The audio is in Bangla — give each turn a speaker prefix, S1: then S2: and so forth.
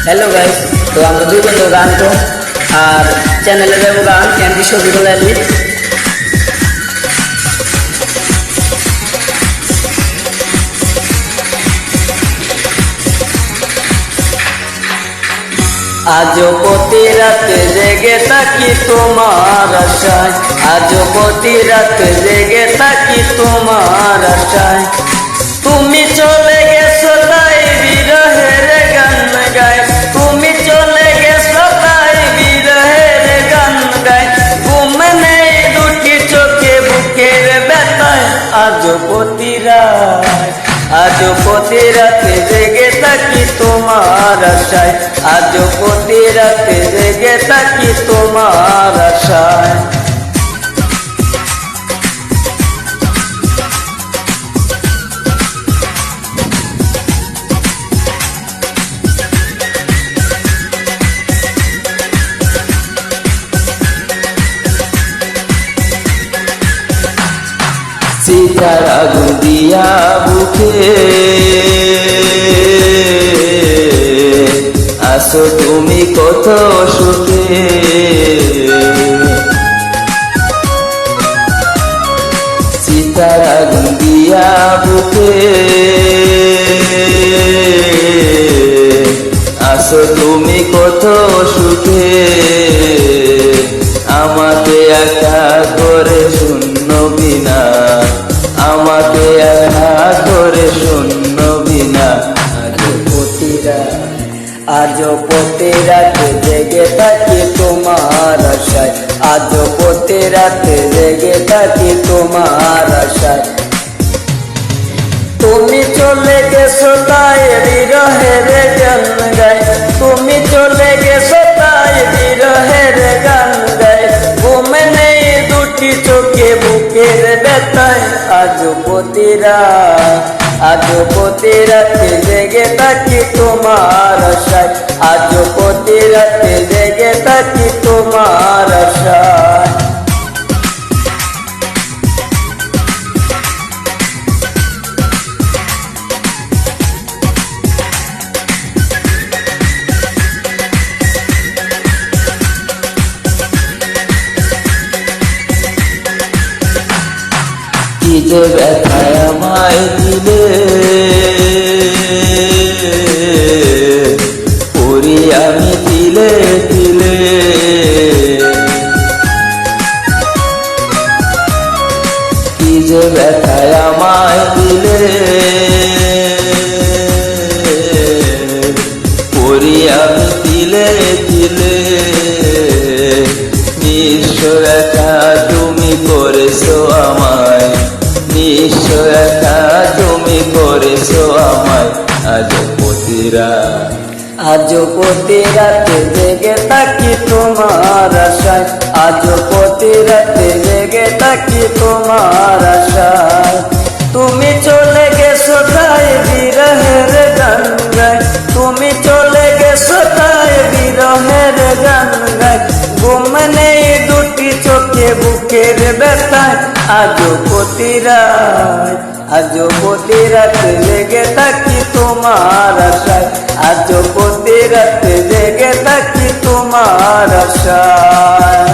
S1: হ্যালো গাইস, তো আমরা দুই বন্ধু গান তো আর চ্যানেলে যাবো গান এমডি শফিকুল আলী। আজও প্রতি রাতে জেগে থাকি তোমার আশায়, আজও প্রতি রাতে জেগে থাকি তোমার আশায়। তুমি চলে গেছো তাই বিরহের গান গাই, তুমি চলে গেছো তাই বিরহের গান গাই। ঘুম নেই দুটি চোখে বুকের ব্যথায়, আজও প্রতি রাত, আজও প্রতি রাতে জেগে থাকি তোমার আশায়, আজও প্রতি রাতে জেগে থাকি তোমার আশায়।
S2: চিতার আগুন দিয়া বুকে আসো তুমি কত সুখে। চিতার আগুন দিয়া বুকে আসো তুমি কত সুখে। আমাকে একা করে শূন্য বিনা, আমাকে একা করে শূন্য বিনা।
S1: আজও প্রতি রাতে জেগে থাকি তোমার আশায়, আজও প্রতি রাতে জেগে থাকি তোমার আশায়। তুমি চলে গেছো তাই বিরহের গান গাই, তুমি চলে গেছো তাই বিরহের গান গাই। ঘুম নেই দুটি চোখে বুকের ব্যথায়, আজও প্রতি রাত, আজও প্রতি রাতে জেগে থাকি তোমার আশায়, আজও প্রতি রাতে জেগে থাকি তোমার আশায়।
S2: কি যে ব্যথায় আমায় দিলে, পড়ি আমি দিলে দিলে। কি যে ব্যথায় আমায় দিলে, পড়ি আমি দিলে দিলে। নিশ্চয় একা তুমি করেছো আমায়, নিশ্চয় একা তুমি করেছো আমায়। আজও প্রতি রাত,
S1: আজও প্রতি রাতে জেগে থাকি তোমার আশায়, আজও প্রতি রাতে জেগে থাকি তোমার আশায়। তুমি চলে গেছো তাই বিরহের গান গাই, তুমি চলে গেছো তাই বিরহের গান গাই। ঘুম নেই দুটি চোখে বুকের ব্যথায়, আজও প্রতি রাত, আজও প্রতি রাতে জেগে থাকি তোমার আশায়, আজও প্রতি রাতে জেগে থাকি তোমার আশায়।